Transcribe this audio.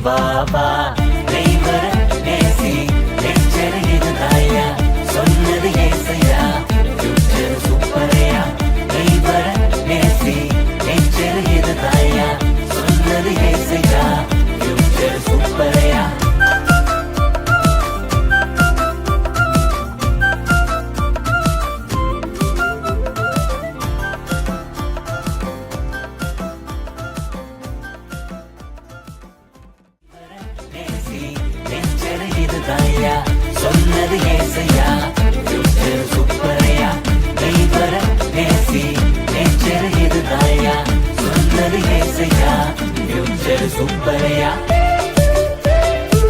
வா வா நெய்வர நேசி நெச்சர் இதுதாயா சொன்னது ஏசையா ஃபியூச்சர் சூப்பரையா நெய்வர நேசி நெச்சர் இதுதாயா சொன்னது ஏசையா ஃபியூச்சர் சூப்பரையா சொன்னது ஏசையா ஃபியூச்சர் சூப்பரையா நெய்வர நேசி நெச்சர் இதுதாயா சொன்னது ஏசையா ஃபியூச்சர் சூப்பரையா